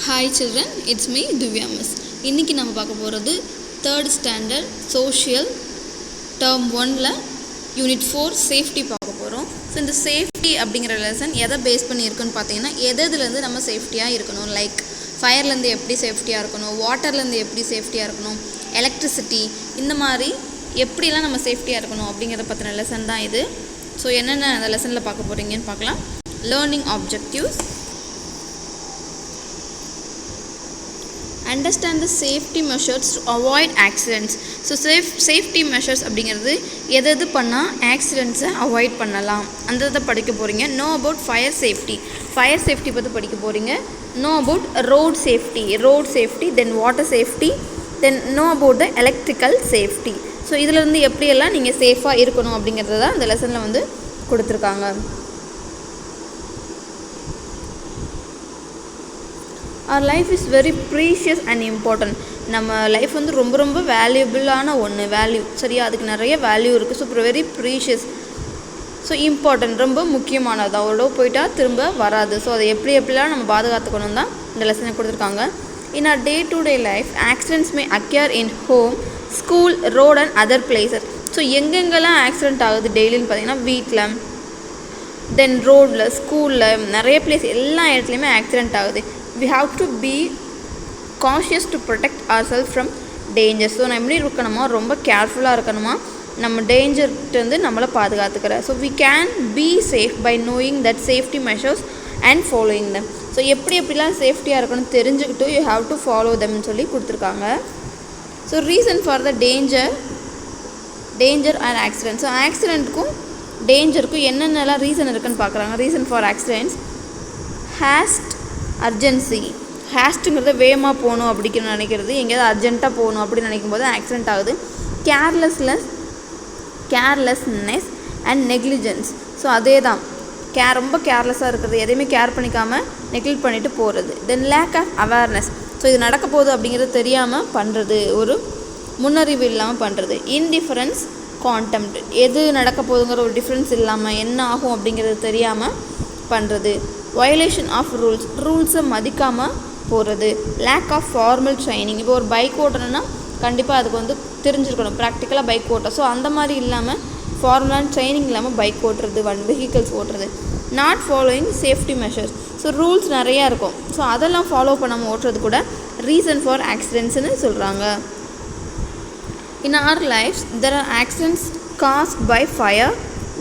Hi children, it's me Divya Miss. இன்னைக்கு நம்ம பார்க்க போகிறது 3rd standard social term 1ல யூனிட் 4 சேஃப்டி பார்க்க போகிறோம். ஸோ இந்த சேஃப்டி அப்படிங்கிற லெசன் எதை பேஸ் பண்ணி இருக்குன்னு பார்த்தீங்கன்னா எதுலேருந்து நம்ம சேஃப்டியாக இருக்கணும், லைக் ஃபயர்லேருந்து எப்படி சேஃப்டியாக இருக்கணும், வாட்டர்லேருந்து எப்படி சேஃப்டியாக இருக்கணும், எலக்ட்ரிசிட்டி, இந்த மாதிரி எப்படிலாம் நம்ம சேஃப்டியாக இருக்கணும் அப்படிங்கிறத பற்றின லெசன் தான் இது. ஸோ என்னென்ன அந்த லெசனில் பார்க்க போகிறீங்கன்னு பார்க்கலாம். Learning objectives, understand the safety measures to avoid accidents. So safety measures அப்படிங்கிறது எது பண்ணால் ஆக்சிடென்ட்ஸை அவாய்ட் பண்ணலாம் அந்த இதை படிக்க போகிறீங்க. நோ அபவுட் ஃபயர் சேஃப்டி பற்றி படிக்க போகிறீங்க. Know about road safety, then water safety, then know about the electrical safety. So இதிலேருந்து எப்படியெல்லாம் நீங்கள் சேஃபாக இருக்கணும் அப்படிங்கிறது தான் இந்த லெசனில் வந்து கொடுத்துருக்காங்க. Our life is very precious and important. நம்ம லைஃப் வந்து ரொம்ப ரொம்ப வேல்யூபிளான ஒன்று, சரியா, அதுக்கு நிறைய வேல்யூ இருக்குது. So very precious, so important, ரொம்ப முக்கியமானது, அதோட போயிட்டால் திரும்ப வராது. ஸோ அதை எப்படிலாம் நம்ம பாதுகாத்துக்கணும் தான் இந்த லெசனை கொடுத்துருக்காங்க. In our day-to-day life, accidents may occur in home, school, road and other places. So எங்கெங்கெல்லாம் ஆக்சிடெண்ட் ஆகுது டெய்லின்னு பார்த்தீங்கன்னா வீட்டில், தென் ரோடில், ஸ்கூலில், நிறைய பிளேஸ், எல்லா இடத்துலையுமே ஆக்சிடெண்ட் ஆகுது. We have to be cautious to protect ourselves from danger. So நம்ம எப்படி இருக்கணுமா, ரொம்ப கேர்ஃபுல்லாக இருக்கணுமா, நம்ம டேஞ்சர்கிட்டேருந்து நம்மளை பாதுகாத்துக்கிற. So we can be safe by knowing that safety measures and following them. So எப்படிலாம் சேஃப்டியாக இருக்கணும் தெரிஞ்சுக்கிட்டு you have to follow them சொல்லி கொடுத்துருக்காங்க. So reason for the danger and accident. So ஆக்சிடெண்ட்டுக்கும் டேஞ்சருக்கும் என்னென்னலாம் ரீசன் இருக்குன்னு பார்க்குறாங்க. Reason for accidents: haste, urgency. ஹாஸ்ட்டுங்கிறது வேகமாக போகணும் அப்படிங்கிற நினைக்கிறது, எங்கேயாவது அர்ஜென்ட்டாக போகணும் அப்படின்னு நினைக்கும் போது ஆக்சிடெண்ட் ஆகுது. Carelessness and negligence. ஸோ அதே தான், ரொம்ப கேர்லெஸ்ஸாக இருக்கிறது, எதையுமே கேர் பண்ணிக்காமல் நெக்லெக்ட் பண்ணிவிட்டு போகிறது. தென் லேக் ஆஃப் அவேர்னஸ். ஸோ இது நடக்க போகுது அப்படிங்கிறது தெரியாமல் பண்ணுறது, ஒரு முன்னறிவு இல்லாமல் பண்ணுறது. இன்டிஃபரன்ஸ், கான்டெம்ப்ட். எது நடக்க போகுதுங்கிற ஒரு டிஃப்ரென்ஸ் இல்லாமல் என்ன ஆகும் அப்படிங்கிறது தெரியாமல் பண்ணுறது. வயலேஷன் ஆஃப் ரூல்ஸை மதிக்காமல் போகிறது. Lack of formal training. இப்போ ஒரு பைக் ஓட்டணுன்னா கண்டிப்பாக அதுக்கு வந்து தெரிஞ்சிருக்கணும், ப்ராக்டிக்கலாக பைக் ஓட்ட. ஸோ அந்த மாதிரி இல்லாமல் ஃபார்மலான ட்ரைனிங் இல்லாமல் பைக் ஓட்டுறது, வெஹிக்கிள்ஸ் ஓட்டுறது. Not following safety measures. So rules நிறையா இருக்கும், ஸோ அதெல்லாம் ஃபாலோ பண்ணாமல் ஓட்டுறது கூட ரீசன் ஃபார் ஆக்சிடென்ட்ஸ்னு சொல்கிறாங்க. In our lives, there are accidents caused by fire,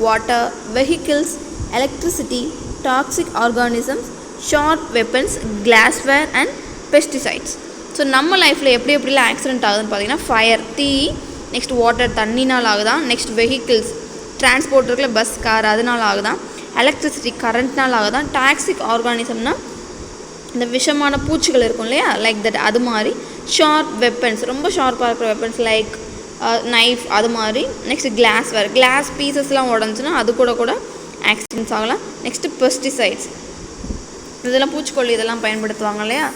water, vehicles, electricity, toxic organisms, sharp weapons, glassware and pesticides. So நம்ம லைஃப்பில் எப்படிலாம் ஆக்சிடெண்ட் ஆகுதுன்னு பார்த்தீங்கன்னா ஃபயர், தீ, நெக்ஸ்ட் வாட்டர், தண்ணினால் ஆகுதான், நெக்ஸ்ட் வெஹிக்கிள்ஸ், டிரான்ஸ்போர்ட் இருக்குல்ல, பஸ், கார், அதனால் ஆகுதான், எலக்ட்ரிசிட்டி, கரண்ட்னால் ஆகுதான், டாக்ஸிக் ஆர்கானிசம்னா இந்த விஷமான பூச்சிகள் இருக்கும் இல்லையா, லைக் தட், அது மாதிரி. ஷார்ப் வெப்பன்ஸ், ரொம்ப ஷார்ப்பாக இருக்கிற வெப்பன்ஸ் லைக் நைஃப், அது மாதிரி. நெக்ஸ்ட் கிளாஸ் பீசஸ்லாம் உடஞ்சுன்னா அது கூட ஆக்சிடென்ட்ஸ் ஆகலாம். நெக்ஸ்ட்டு பெஸ்டிசைட்ஸ், இதெல்லாம் பூச்சிக்கொல்லி இதெல்லாம் பயன்படுத்துவாங்க இல்லையா,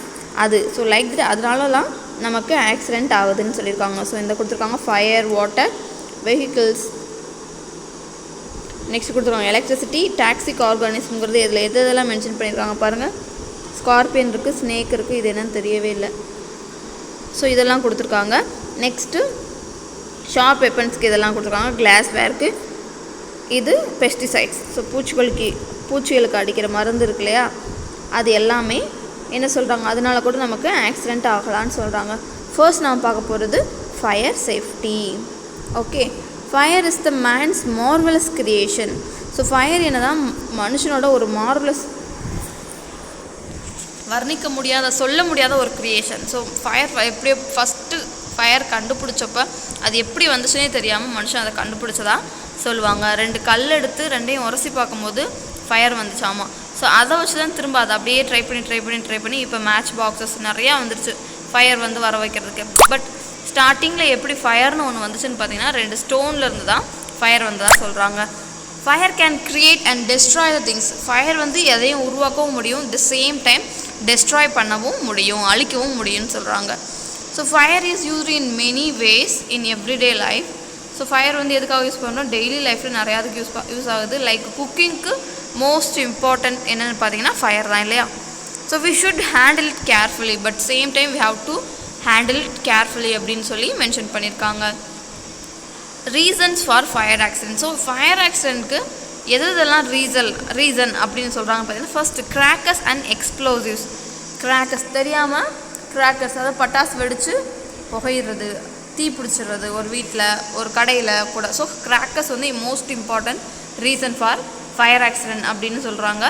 அது. ஸோ லைக் தட், அதனாலலாம் நமக்கு ஆக்சிடெண்ட் ஆகுதுன்னு சொல்லியிருக்காங்க. ஸோ இந்த கொடுத்துருக்காங்க ஃபயர், வாட்டர், வெஹிக்கிள்ஸ், நெக்ஸ்ட் கொடுத்துருக்காங்க எலக்ட்ரிசிட்டி, டாக்ஸிக் ஆர்கானிசம்ங்கிறது இதில் எதெல்லாம் மென்ஷன் பண்ணியிருக்காங்க பாருங்கள். ஸ்கார்பியன் இருக்குது, ஸ்னேக் இருக்குது, இது என்னன்னு தெரியவே இல்லை. ஸோ இதெல்லாம் கொடுத்துருக்காங்க. நெக்ஸ்ட்டு ஷார்ப் வெப்பன்ஸ்க்கு இதெல்லாம் கொடுத்துருக்காங்க. கிளாஸ்வேருக்கு இது பெஸ்டிசைட்ஸ். ஸோ பூச்சிகளுக்கு அடிக்கிற மருந்து இருக்கு இல்லையா, அது எல்லாமே என்ன சொல்கிறாங்க, அதனால கூட நமக்கு ஆக்சிடெண்ட் ஆகலான்னு சொல்கிறாங்க. ஃபர்ஸ்ட் நாம் பார்க்க போகிறது fire safety. Okay, fire is the mens marvellous creation. So fire என்ன தான் மனுஷனோட ஒரு மார்வலஸ், வர்ணிக்க முடியாத, சொல்ல முடியாத ஒரு க்ரியேஷன். ஸோ எப்படி ஃபஸ்ட்டு ஃபயர் கண்டுபிடிச்சப்போ அது எப்படி வந்துச்சுன்னே தெரியாமல் மனுஷன் அதை கண்டுபிடிச்சதா சொல்லுவாங்க. 2 கல் எடுத்து 2ஐயும் உரசி பார்க்கும்போது ஃபயர் வந்துச்சு. ஆமாம். ஸோ அதை வச்சு தான் திரும்ப அதை அப்படியே ட்ரை பண்ணி இப்போ மேட்ச் பாக்ஸஸ் நிறையா வந்துருச்சு ஃபயர் வந்து வர வைக்கிறதுக்கு. பட் ஸ்டார்டிங்கில் எப்படி ஃபயர்னு ஒன்று வந்துச்சுன்னு பார்த்தீங்கன்னா 2 ஸ்டோனில் இருந்து தான் ஃபயர் வந்ததாக சொல்கிறாங்க. Fire can create and destroy the things. Fire வந்து எதையும் உருவாக்கவும் முடியும், தி சேம் டைம் டெஸ்ட்ராய் பண்ணவும் முடியும், அழிக்கவும் முடியும்னு சொல்கிறாங்க. So fire is used in many ways in everyday life. So fire வந்து எதுக்காக யூஸ் பண்ணுறோம், டெய்லி லைஃப்பில் நிறையாதுக்கு யூஸ் ஆகுது. லைக் குக்கிங்க்கு மோஸ்ட் இம்பார்ட்டன்ட் என்னென்னு பார்த்தீங்கன்னா ஃபயர் தான் இல்லையா. So we should handle it carefully, but same time we have to handle it carefully அப்படின்னு சொல்லி மென்ஷன் பண்ணியிருக்காங்க. Reasons for fire accident. So fire ஆக்சிடென்ட்க்கு எதெல்லாம் ரீசன் அப்படின்னு சொல்கிறாங்க பார்த்தீங்கன்னா, first crackers and explosives. Crackers தெரியாமல் கிராக்கர்ஸ், அதாவது பட்டாசு வெடித்து புகையிறது, தீ பிடிச்சிடுறது ஒரு வீட்டில் ஒரு கடையில் கூட. ஸோ கிராக்கர்ஸ் வந்து most important reason for fire accident அப்படின்னு சொல்கிறாங்க.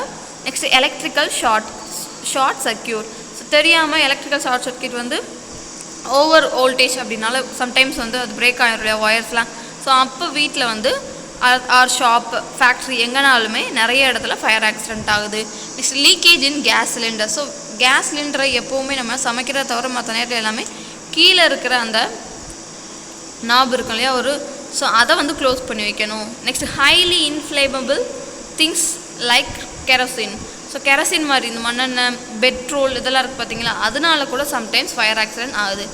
Next electrical short circuit. So தெரியாமல் எலக்ட்ரிக்கல் ஷார்ட் சர்க்யூட் வந்து ஓவர் வோல்டேஜ் அப்படின்னால சம்டைம்ஸ் வந்து அது பிரேக் ஆகிடும் இல்லையா ஒயர்ஸ்லாம். ஸோ அப்போ வீட்டில் வந்து ஆர் ஷாப், ஃபேக்ட்ரி எங்கேனாலுமே நிறைய இடத்துல ஃபயர் ஆக்சிடென்ட் ஆகுது. Next leakage in gas cylinder. So gas சிலிண்டரை எப்போவுமே நம்ம சமைக்கிறத தவிர மற்ற நேரத்தில் எல்லாமே கீழே இருக்கிற அந்த நாப் இருக்கும் இல்லையா ஸோ அதை வந்து க்ளோஸ் பண்ணி வைக்கணும். Next highly inflammable things like kerosene. So kerosene மாதிரி இந்த மண்ணெண்ணெய், பெட்ரோல் இதெல்லாம் இருக்குது பார்த்தீங்களா, அதனால கூட சம்டைம்ஸ் ஃபயர் ஆக்சிடென்ட் ஆகுது.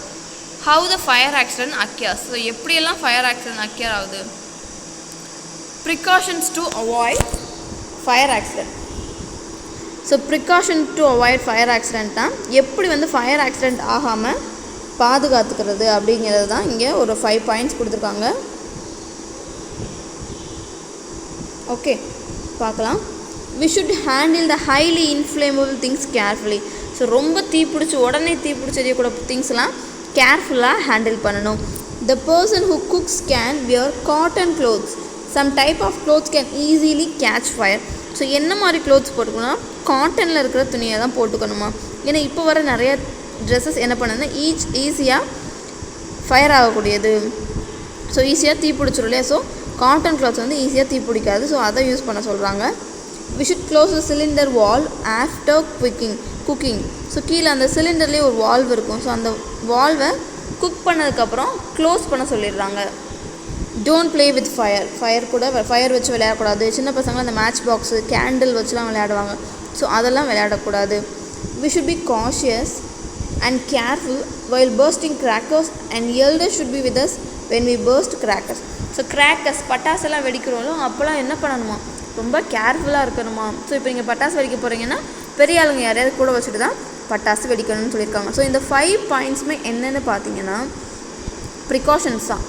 How the fire accident occurs. So எப்படியெல்லாம் ஃபயர் ஆக்சிடென்ட் அக்கியர் ஆகுது? Precautions to avoid fire accident. So precaution to avoid fire ஆக்சிடென்ட்னா எப்படி வந்து ஃபயர் ஆக்சிடென்ட் ஆகாமல் பாதுகாத்துக்கிறது அப்படிங்கிறது தான் இங்கே ஒரு 5 பாயிண்ட்ஸ் கொடுத்துருக்காங்க. ஓகே, பார்க்கலாம். We should handle the highly inflammable things carefully. So ரொம்ப தீப்பிடிச்சி உடனே தீப்பிடிச்சி எரியக்கூட திங்ஸ்லாம் கேர்ஃபுல்லாக ஹேண்டில் பண்ணணும். The person who cooks can wear cotton clothes. Some type of clothes can easily catch fire. So என்ன மாதிரி க்ளோத்ஸ் போட்டுக்கணும்னா காட்டனில் இருக்கிற துணியை தான் போட்டுக்கணுமா. ஏன்னா இப்போ வர நிறைய ட்ரெஸ்ஸஸ் என்ன பண்ணுதுன்னா ஈஸியாக ஃபயர் ஆகக்கூடியது. ஸோ ஈஸியாக தீ பிடிச்சிரும் இல்லையா. ஸோ காட்டன் கிளாத்ஸ் வந்து ஈஸியாக தீ பிடிக்காது. ஸோ அதை யூஸ் பண்ண சொல்கிறாங்க. We should close the cylinder valve after cooking. So கீழே அந்த சிலிண்டர்லேயே ஒரு வால்வ் இருக்கும். ஸோ அந்த வால்வை குக் பண்ணதுக்கப்புறம் க்ளோஸ் பண்ண சொல்லிடுறாங்க. டோன்ட் ப்ளே வித் ஃபயர் கூட ஃபயர் வச்சு விளையாடக்கூடாது. சின்ன பசங்க அந்த மேட்ச் பாக்ஸு, கேண்டில் வச்சுலாம் விளையாடுவாங்க. ஸோ அதெல்லாம் விளையாடக்கூடாது. We should be cautious and careful while bursting crackers and elders should be with us when we burst crackers. So crackers பட்டாசெல்லாம் வெடிக்கிறோம்ல, அப்போல்லாம் என்ன பண்ணணுமா, ரொம்ப கேர்ஃபுல்லாக இருக்கணுமா. ஸோ இப்போ நீங்கள் பட்டாசு வெடிக்க போகிறீங்கன்னா பெரிய ஆளுங்க யாரையாவது கூட வச்சுட்டு தான் பட்டாசு வெடிக்கணும்னு சொல்லியிருக்காங்க. ஸோ இந்த 5 பாயிண்ட்ஸுமே என்னென்னு பார்த்தீங்கன்னா ப்ரிகாஷன்ஸ் தான்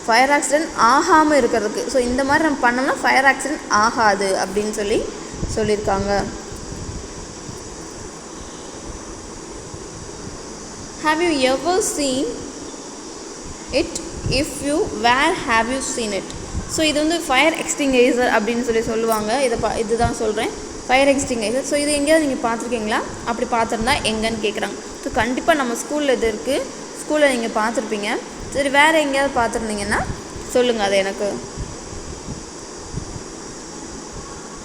ஃபயர் ஆக்சிடென்ட் ஆகாமல் இருக்கிறதுக்கு. ஸோ இந்த மாதிரி நம்ம பண்ணோம்னா ஃபயர் ஆக்சிடென்ட் ஆகாது அப்படின்னு சொல்லியிருக்காங்க. Have you ever seen it? If you, where have you seen it? So இது வந்து ஃபயர் எக்ஸ்டிங்கைசர் அப்படின்னு சொல்லுவாங்க. இதுதான் சொல்கிறேன், ஃபயர் எக்ஸ்டிங்கைசர். ஸோ இது எங்கேயாவது நீங்கள் பார்த்துருக்கீங்களா? அப்படி பார்த்துருந்தா எங்கன்னு கேட்குறாங்க. ஸோ கண்டிப்பாக நம்ம ஸ்கூலில் இது இருக்குது, ஸ்கூலில் நீங்கள் பார்த்துருப்பீங்க. சரி, வேறு எங்கேயாவது பார்த்துருந்தீங்கன்னா சொல்லுங்கள் அது எனக்கு.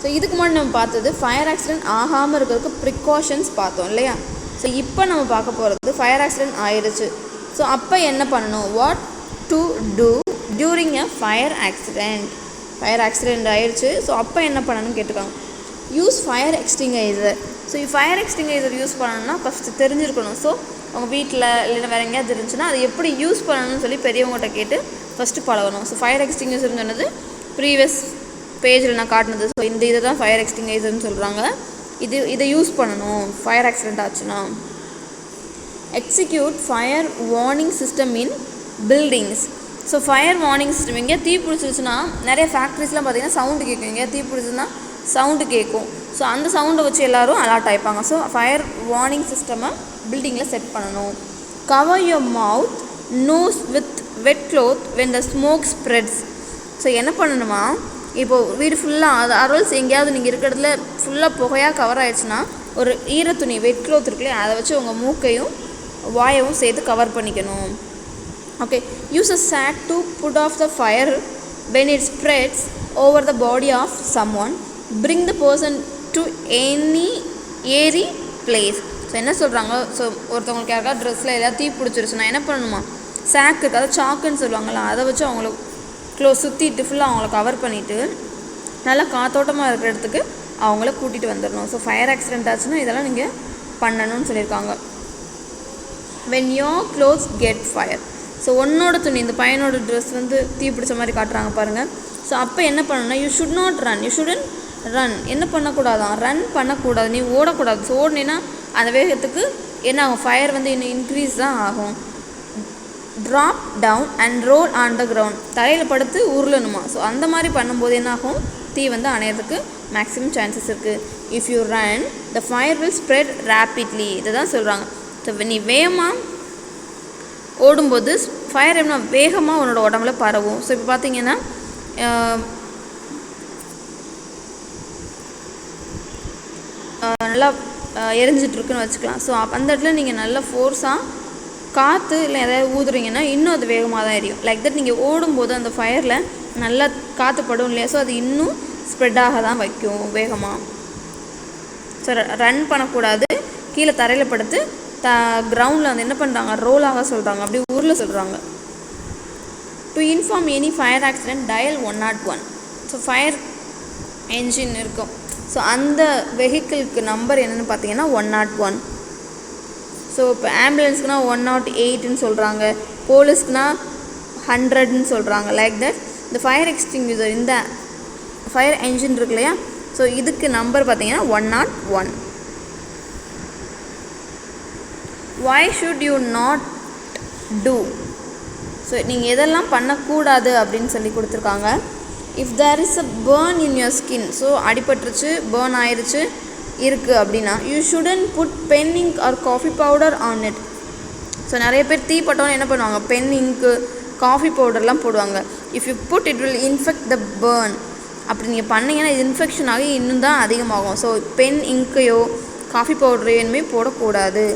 ஸோ இதுக்கு முன்னாடி நம்ம பார்த்தது ஃபயர் ஆக்சிடென்ட் ஆகாமல் இருக்கிறதுக்கு ப்ரிகாஷன்ஸ் பார்த்தோம் இல்லையா. ஸோ இப்போ நம்ம பார்க்க போகிறது ஃபயர் ஆக்சிடென்ட் ஆயிடுச்சு. ஸோ அப்போ என்ன பண்ணணும், what to do during a fire accident. Fire accident ஆயிடுச்சு. ஸோ அப்போ என்ன பண்ணணும்னு கேட்டுருக்காங்க. Use fire extinguisher. So fire extinguisher use பண்ணணும்னா ஃபஸ்ட்டு தெரிஞ்சிருக்கணும். ஸோ உங்கள் வீட்டில் இல்லைன்னா வேறு எங்கேயாவது இருந்துச்சுன்னா அது எப்படி யூஸ் பண்ணணும்னு சொல்லி பெரியவங்கள்ட்ட கேட்டு ஃபஸ்ட்டு பழகணும். ஸோ ஃபயர் எக்ஸ்டிங்கைசர்னு சொன்னது ப்ரீவியஸ் பேஜில் நான் காட்டினது. ஸோ இந்த இதை தான் ஃபயர் எக்ஸ்டிங்கைசர்னு சொல்கிறாங்க. இதை யூஸ் பண்ணணும் ஃபயர் ஆக்சிடென்ட் ஆச்சுன்னா. Execute fire warning system in buildings. So fire warning system எங்கேயா தீ பிடிச்சிருச்சுன்னா நிறைய ஃபேக்ட்ரிஸ்லாம் பார்த்திங்கன்னா சவுண்டு கேட்கும். எங்கேயா தீ பிடிச்சிருச்சுன்னா சவுண்டு கேட்கும். ஸோ அந்த சவுண்டை வச்சு எல்லோரும் அலர்ட் ஆகிப்பாங்க. ஸோ ஃபயர் வார்னிங் சிஸ்டமை பில்டிங்கில் செட் பண்ணணும். Cover your mouth nose with wet cloth when the smoke spreads. So என்ன பண்ணணுமா, இப்போது வீடு ஃபுல்லாக அது அரல்ஸ் எங்கேயாவது நீங்கள் இருக்கிறதுல ஃபுல்லாக புகையாக கவர் ஆகிடுச்சுன்னா ஒரு ஈரத்துணி வெட் க்ளோத் இருக்குல்லையே அதை வச்சு உங்கள் மூக்கையும் வாயவும் சேர்த்து கவர் பண்ணிக்கணும். Okay, use a sack to put off the fire when it spreads over the body of someone. Bring the person to any airy place. So என்ன சொல்கிறாங்க, ஸோ ஒருத்தவங்களுக்கு யாருக்கா ட்ரெஸ்ஸில் எதாவது தீ பிடிச்சிருச்சுன்னா என்ன பண்ணணுமா, சாக்கு இருக்குது, அதாவது சாக்குன்னு சொல்லுவாங்கள்ல, அதை வச்சு அவங்களுக்கு சுற்றிட்டு ஃபுல்லாக அவங்கள கவர் பண்ணிவிட்டு நல்லா காத்தோட்டமாக இருக்கிற இடத்துக்கு அவங்கள கூட்டிகிட்டு வந்துடணும். ஸோ ஃபயர் ஆக்சிடென்ட் ஆச்சுன்னா இதெல்லாம் நீங்கள் பண்ணணும்னு சொல்லியிருக்காங்க. when your clothes get fire. So உன்னோட துணி, இந்த பையனோட ட்ரெஸ் வந்து தீ பிடிச்ச மாதிரி காட்டுறாங்க பாருங்கள். ஸோ அப்போ என்ன பண்ணணும்னா, you should not run, you shouldn't run. என்ன பண்ணக்கூடாதான், ரன் பண்ணக்கூடாது, நீ ஓடக்கூடாது. ஸோ ஓடினா அந்த வேகத்துக்கு என்ன ஆகும், ஃபயர் வந்து இன்னும் இன்க்ரீஸ் தான் ஆகும். Drop down and roll on the ground, தரையில் படுத்து உருளணுமா. ஸோ அந்த மாதிரி பண்ணும்போது என்னாகும், தீ வந்து அணையிறதுக்கு மேக்ஸிமம் சான்சஸ் இருக்குது. If you run the fire will spread rapidly, இதை தான் சொல்கிறாங்க. ஸோ நீ வேகமாக ஓடும்போது ஃபயர் என்ன வேகமாக உன்னோட உடம்புல பரவும். ஸோ இப்போ பார்த்தீங்கன்னா நல்லா எரிஞ்சிட்ருக்குன்னு வச்சுக்கலாம். ஸோ அந்த இடத்துல நீங்கள் நல்ல ஃபோர்ஸாக காற்று இல்லை எதாவது ஊதுறீங்கன்னா இன்னும் அது வேகமாக தான் எரியும். லைக் தட் நீங்கள் ஓடும்போது அந்த ஃபயரில் நல்லா காற்று படும் இல்லையா, ஸோ அது இன்னும் ஸ்ப்ரெட்டாக தான் வைக்கும் வேகமாக. ஸோ ரன் பண்ணக்கூடாது, கீழே தரையில் படுத்து கிரவுண்டில் வந்து என்ன பண்ணுறாங்க, ரோல் ஆக சொல்கிறாங்க, அப்படி ஊரில் சொல்கிறாங்க. To inform any fire accident dial 101. So fire engine இருக்கும், ஸோ அந்த வெஹிக்கிளுக்கு நம்பர் என்னென்னு பார்த்தீங்கன்னா 101. ஸோ இப்போ ஆம்புலன்ஸ்க்குனா 108ன்னு சொல்கிறாங்க, போலீஸ்க்குனா 100ன்னு சொல்கிறாங்க. லைக் தட் இந்த ஃபயர் எக்ஸ்டிங்யூசர், இந்த ஃபயர் என்ஜின் இருக்கு இல்லையா, ஸோ இதுக்கு நம்பர் பார்த்தீங்கன்னா 101. why should you not do, so நீங்கள் எதெல்லாம் பண்ணக்கூடாது அப்படின்னு சொல்லி கொடுத்துருக்காங்க. If there is a burn in your skin, so அடிபட்டுருச்சு, பேர்ன் ஆயிடுச்சு இருக்குது அப்படின்னா, you shouldn't put pen ink or coffee powder on it. So நிறைய பேர் தீ பட்டோன்னு என்ன பண்ணுவாங்க, பென் இங்க்கு காஃபி பவுடர்லாம் போடுவாங்க. If you put it will infect the burn, அப்படி நீங்கள் பண்ணிங்கன்னா இது இன்ஃபெக்ஷன் ஆகி இன்னும் தான் அதிகமாகும். ஸோ பென் இங்கையோ காஃபி பவுடரையோ இனிமேல் போடக்கூடாது.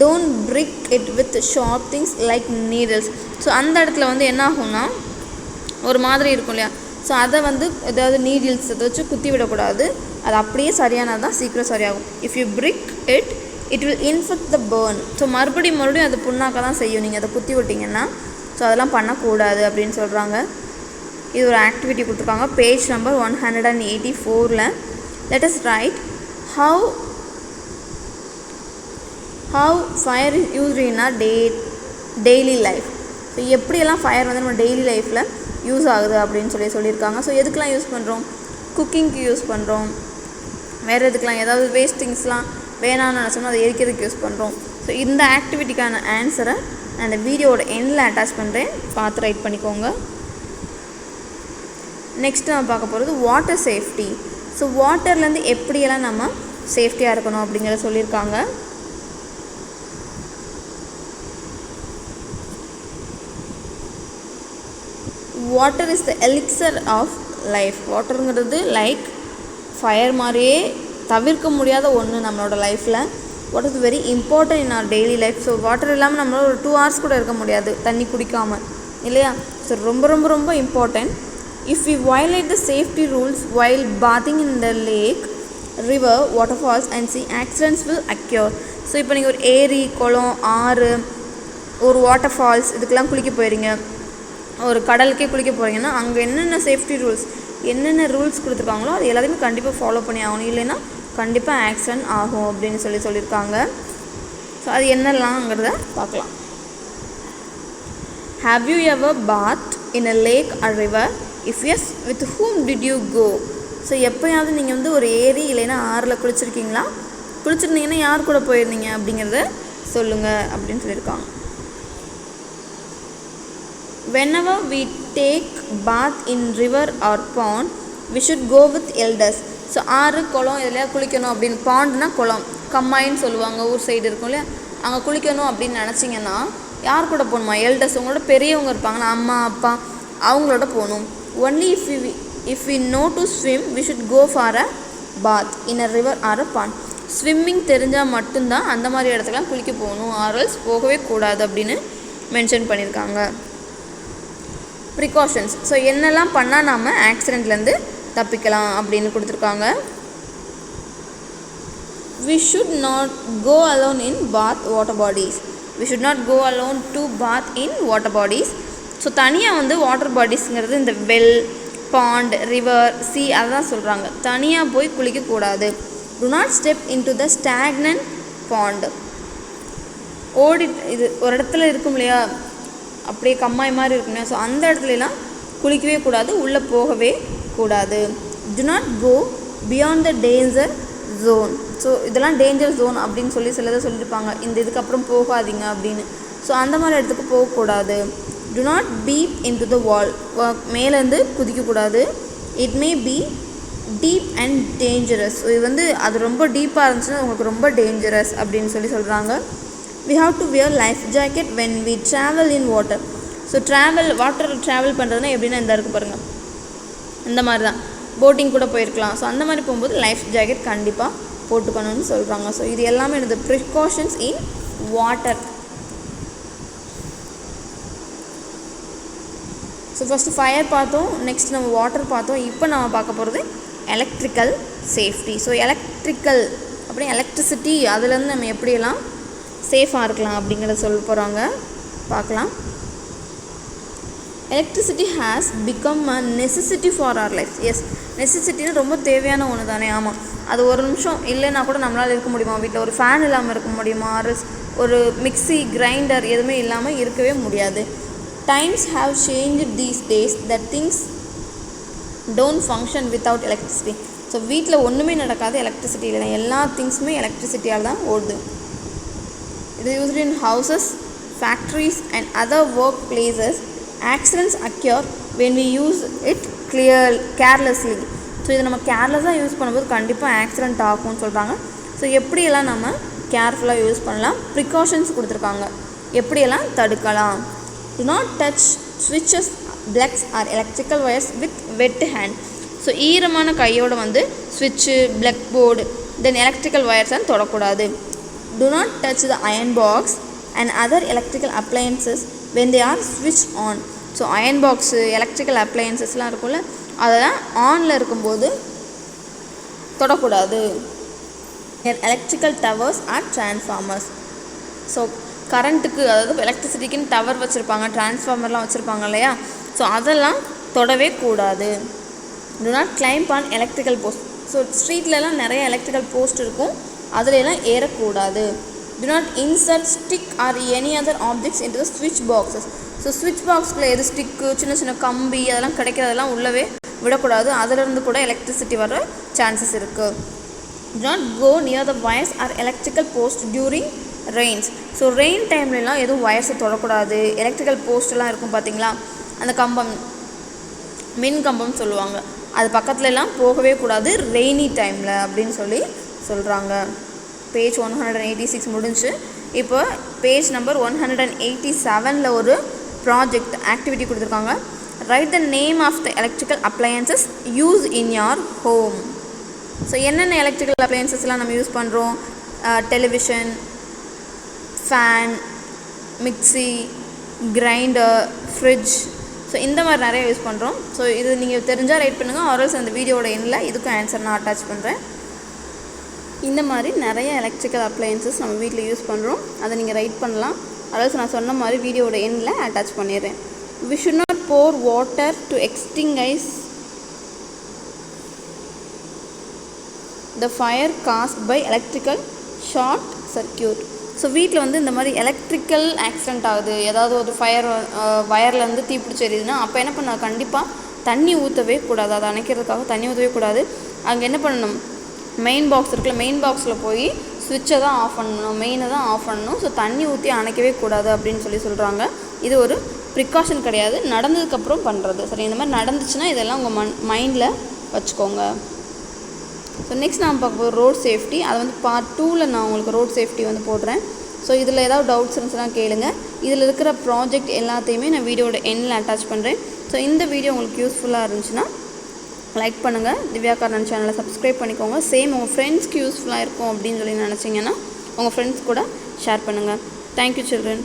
Don't prick it with sharp things like needles. So அந்த இடத்துல வந்து என்ன ஆகும்னா ஒரு மாதிரி இருக்கும் இல்லையா, ஸோ அதை வந்து ஏதாவது நீடில்ஸ் அதை வச்சு குத்தி விடக்கூடாது, அது அப்படியே சரியானது தான் சீக்கிரம் சரியாகும். If you prick it it will infect the burn. So மறுபடியும் அது புண்ணாக்க தான் செய்யும் நீங்கள் அதை குத்தி விட்டிங்கன்னா. ஸோ அதெல்லாம் பண்ணக்கூடாது அப்படின்னு சொல்கிறாங்க. இது ஒரு ஆக்டிவிட்டி கொடுத்துருக்காங்க page number 184. Let us right how fire is used in our daily life. So எப்படியெல்லாம் ஃபயர் வந்து நம்ம டெய்லி லைஃப்பில் யூஸ் ஆகுது அப்படின்னு சொல்லியிருக்காங்க. ஸோ எதுக்கெலாம் யூஸ் பண்ணுறோம், குக்கிங்க்கு யூஸ் பண்ணுறோம், வேறு எதுக்கெலாம் ஏதாவது வேஸ்ட் திங்ஸ்லாம் வேணான்னு நினச்சோம்னா அதை எரிக்கிறதுக்கு யூஸ் பண்ணுறோம். ஸோ இந்த ஆக்டிவிட்டிக்கான ஆன்சரை நான் இந்த வீடியோவோட எண்டில் அட்டாச் பண்ணுறேன், பார்த்து ரைட் பண்ணிக்கோங்க. நெக்ஸ்ட்டு நம்ம பார்க்க போகிறது வாட்டர் சேஃப்டி. ஸோ வாட்டர்லேருந்து எப்படியெல்லாம் நம்ம சேஃப்டியாக இருக்கணும் அப்படிங்கிறத சொல்லியிருக்காங்க. Water is the elixir of life. வாட்டருங்கிறது லைக் ஃபயர் மாதிரியே தவிர்க்க முடியாத ஒன்று நம்மளோட லைஃப்பில். Water is very important in our daily life. So water இல்லாமல் நம்மளால் ஒரு 2 hours கூட இருக்க முடியாது தண்ணி குடிக்காமல், இல்லையா. ஸோ ரொம்ப ரொம்ப ரொம்ப important. If you violate the safety rules while bathing in the lake, river, waterfalls and see accidents will occur. So இப்போ நீங்கள் ஒரு ஏரி, குளம், ஆறு, ஒரு வாட்டர்ஃபால்ஸ் இதுக்கெல்லாம் குளிக்க போயிடுங்க, ஒரு கடலுக்கே குளிக்க போகிறீங்கன்னா அங்கே என்னென்ன சேஃப்டி ரூல்ஸ், என்னென்ன ரூல்ஸ் கொடுத்துருக்காங்களோ அது எல்லாத்தையுமே கண்டிப்பாக ஃபாலோ பண்ணி ஆகணும், இல்லைன்னா கண்டிப்பாக ஆக்சிடென்ட் ஆகும் அப்படின்னு சொல்லியிருக்காங்க. ஸோ அது என்னெல்லாம்ங்கிறத பார்க்கலாம். Have you ever bath in a lake or river? If yes, with whom did you go? So எப்போயாவது நீங்கள் வந்து ஒரு ஏரி இல்லைன்னா ஆறில் குளிச்சிருக்கீங்களா? குளிச்சிருந்தீங்கன்னா யார் கூட போயிருந்தீங்க அப்படிங்கிறத சொல்லுங்கள் அப்படின்னு சொல்லியிருக்காங்க. Whenever we take bath in river or pond, we should go with elders. So ஆறு, குளம் இதில் குளிக்கணும் அப்படின்னு, பாண்டுனா குளம், கம்மாயின்னு சொல்லுவாங்க ஊர் சைடு இருக்கும் இல்லையா, அங்கே குளிக்கணும் அப்படின்னு நினச்சிங்கன்னா யார் கூட போகணுமா, எல்டர்ஸ், உங்களோட பெரியவங்க இருப்பாங்கன்னா அம்மா அப்பா அவங்களோட போகணும். Only if we know to swim we should go for a bath in a river or a pond. Swimming தெரிஞ்சால் மட்டும்தான் அந்த மாதிரி இடத்துக்குலாம் குளிக்க போகணும், ஆர்எல்ஸ் போகவே கூடாது அப்படின்னு மென்ஷன் பண்ணியிருக்காங்க. ப்ரிகாஷன்ஸ், ஸோ என்னெல்லாம் பண்ணால் நாம் ஆக்சிடெண்ட்லேருந்து தப்பிக்கலாம் அப்படின்னு கொடுத்துருக்காங்க. we should not go alone in bath water bodies. we should not go alone to bath in water bodies. So தனியாக வந்து வாட்டர் பாடிஸ்ங்கிறது இந்த வெல், பாண்ட், ரிவர், சி அதுதான் சொல்கிறாங்க. தனியாக போய் குளிக்கக்கூடாது. do not step into the stagnant pond. இது ஒரு இடத்துல இருக்கும் இல்லையா, அப்படியே கம்மாய் மாதிரி இருக்கும் இல்லையா, ஸோ அந்த இடத்துலலாம் குளிக்கவே கூடாது, உள்ளே போகவே கூடாது. do not go beyond the danger zone. So இதெல்லாம் டேஞ்சர் ஜோன் அப்படின்னு சிலதை சொல்லியிருப்பாங்க, இந்த இதுக்கப்புறம் போகாதீங்க அப்படின்னு. ஸோ அந்த மாதிரி இடத்துக்கு போகக்கூடாது. Do not peep into the well, மேலேருந்து குதிக்கக்கூடாது. It may be deep and dangerous, so இது அது ரொம்ப டீப்பாக இருந்துச்சுன்னா உங்களுக்கு ரொம்ப டேஞ்சரஸ் அப்படின்னு சொல்கிறாங்க. we have to wear life jacket when we travel in water. So வாட்டரில் ட்ராவல் பண்ணுறதுனா எப்படின்னா இந்த இருக்குது பாருங்கள், இந்த மாதிரி தான் போட்டிங் கூட போயிருக்கலாம். ஸோ அந்த மாதிரி போகும்போது லைஃப் ஜாக்கெட் கண்டிப்பாக போட்டுக்கணும்னு சொல்கிறாங்க. ஸோ இது எல்லாமே இந்த precautions in water. So first fire பார்த்தோம், நெக்ஸ்ட் நம்ம வாட்டர் பார்த்தோம். இப்போ நம்ம பார்க்க போகிறது எலக்ட்ரிக்கல் சேஃப்டி. ஸோ எலக்ட்ரிக்கல் அப்படி எலக்ட்ரிசிட்டி, அதுலேருந்து நம்ம எப்படியெல்லாம் சேஃபாக இருக்கலாம் அப்படிங்கிறத சொல்ல போகிறாங்க, பார்க்கலாம். Electricity has become a necessity for our life. Yes, நெசசிட்டின்னு ரொம்ப தேவையான ஒன்று தானே. ஆமாம், அது ஒரு நிமிஷம் இல்லைன்னா கூட நம்மளால் இருக்க முடியுமா? வீட்டில் ஒரு ஃபேன் இல்லாமல் இருக்க முடியுமா? ஒரு மிக்சி, கிரைண்டர் எதுவுமே இல்லாமல் இருக்கவே முடியாது. Times have changed these days that things don't function without electricity. So வீட்டில் ஒன்றுமே நடக்காது எலக்ட்ரிசிட்டி இல்லை, எல்லா திங்ஸுமே எலக்ட்ரிசிட்டியால் தான் ஓடுது. இது used in houses, factories and other work places. Accidents occur when we use it carelessly. So இதை நம்ம கேர்லெஸ்ஸாக யூஸ் பண்ணும்போது கண்டிப்பாக ஆக்சிடென்ட் ஆகும்னு சொல்கிறாங்க. ஸோ எப்படியெல்லாம் நம்ம கேர்ஃபுல்லாக யூஸ் பண்ணலாம், ப்ரிகாஷன்ஸ் கொடுத்துருக்காங்க, எப்படியெல்லாம் தடுக்கலாம். டு நாட் டச் ஸ்விட்சஸ், plugs or electrical wires with wet hand. So ஈரமான கையோடு ஸ்விட்சு, பிளக் போர்டு, தென் எலக்ட்ரிக்கல் வயர்ஸை தொடக்கூடாது. Do not touch the iron box and other electrical appliances when they are switched on. So iron box, electrical அப்ளையன்சஸ்லாம் இருக்கும்ல, அதெல்லாம் ஆனில் இருக்கும்போது தொடக்கூடாது. Electrical towers or transformers. So கரண்ட்டுக்கு, அதாவது எலக்ட்ரிசிட்டிக்குன்னு டவர் வச்சுருப்பாங்க, டிரான்ஸ்ஃபார்மர்லாம் வச்சுருப்பாங்க இல்லையா, ஸோ அதெல்லாம் தொடவே கூடாது. Do not climb on electrical post. So ஸ்ட்ரீட்லலாம் நிறைய எலக்ட்ரிக்கல் போஸ்ட் இருக்கும், அதிலெல்லாம் ஏறக்கூடாது. Do not insert stick or any other objects into the switch boxes. So ஸ்விட்ச் பாக்ஸ்க்குள்ளே எது ஸ்டிக்கு, சின்ன சின்ன கம்பி அதெல்லாம் கிடைக்கிறதெல்லாம் உள்ளவே விடக்கூடாது, அதிலிருந்து கூட எலக்ட்ரிசிட்டி வர சான்சஸ் இருக்குது. Do not go near the wires or electrical post during rains. So rain டைம்லலாம் எதுவும் வயர்ஸை தொடக்கூடாது. எலக்ட்ரிக்கல் போஸ்ட்லாம் இருக்கும் பார்த்தீங்களா, அந்த கம்பம், மின் கம்பம் சொல்லுவாங்க, அது பக்கத்துலலாம் போகவே கூடாது ரெய்னி டைமில் அப்படின்னு சொல்கிறாங்க. பேஜ் 186 முடிஞ்சு. இப்போ பேஜ் நம்பர் 187 ஒரு ப்ராஜெக்ட் ஆக்டிவிட்டி கொடுத்துருக்காங்க. Write the name of the electrical appliances use in your home. So என்னென்ன எலக்ட்ரிக்கல் அப்ளையன்சஸ்லாம் நம்ம யூஸ் பண்ணுறோம்? Television, fan, mixie, grinder, fridge, so இந்த மாதிரி நிறைய யூஸ் பண்ணுறோம். ஸோ இது நீங்கள் தெரிஞ்சால் ரைட் பண்ணுங்கள், ஆர்எல்ஸ் அந்த வீடியோட எண்ணில் இதுக்கும் ஆன்சர் நான் அட்டாச் பண்ணுறேன். இந்த மாதிரி நிறைய எலக்ட்ரிக்கல் அப்ளையன்சஸ் நம்ம வீட்டில் யூஸ் பண்ணுறோம், அதை நீங்கள் ரைட் பண்ணலாம். அதாவது நான் சொன்ன மாதிரி வீடியோட எண்ணில் அட்டாச் பண்ணிடுறேன். we should not pour water to extinguish the fire caused by electrical short circuit. So வீட்டில் இந்த மாதிரி எலக்ட்ரிக்கல் ஆக்சிடென்ட் ஆகுது, ஏதாவது ஒரு வயர்லேருந்து தீப்பிடிச்சி எரியுதுன்னா அப்போ என்ன பண்ண, கண்டிப்பாக தண்ணி ஊற்றவே கூடாது, அதை அணைக்கிறதுக்காக தண்ணி ஊற்றவே கூடாது. அங்கே என்ன பண்ணணும், மெயின் பாக்ஸ் இருக்குல்ல, மெயின் பாக்ஸில் போய் ஸ்விட்சை தான் ஆஃப் பண்ணணும், மெயினை தான் ஆஃப் பண்ணணும். ஸோ தண்ணி ஊற்றி அணைக்கவே கூடாது அப்படின்னு சொல்கிறாங்க. இது ஒரு ப்ரிகாஷன் கிடையாது, நடந்ததுக்கப்புறம் பண்ணுறது. சரி, இந்த மாதிரி நடந்துச்சுன்னா இதெல்லாம் உங்கள் மைண்டில் வச்சுக்கோங்க. ஸோ நெக்ஸ்ட் நான் பார்க்க போகிற ரோட் சேஃப்டி, அதை பார்ட் 2ல் நான் உங்களுக்கு ரோட் சேஃப்டி போடுறேன். ஸோ இதில் ஏதாவது டவுட்ஸ் இருந்துச்சுன்னா கேளுங்க. இதில் இருக்கிற ப்ராஜெக்ட் எல்லாத்தையுமே நான் வீடியோட எண்ணில் அட்டாச் பண்ணுறேன். ஸோ இந்த வீடியோ உங்களுக்கு யூஸ்ஃபுல்லாக இருந்துச்சுன்னா லைக் பண்ணுங்கள், திவ்யா கார்னன் சேனலை சப்ஸ்கிரைப் பண்ணிக்கோங்க. சேம் உங்கள் ஃப்ரெண்ட்ஸ்க்கு யூஸ்ஃபுல்லாக இருக்கும் அப்படின்னு நினச்சிங்கன்னா உங்கள் ஃப்ரெண்ட்ஸ் கூட ஷேர் பண்ணுங்கள். Thank you children.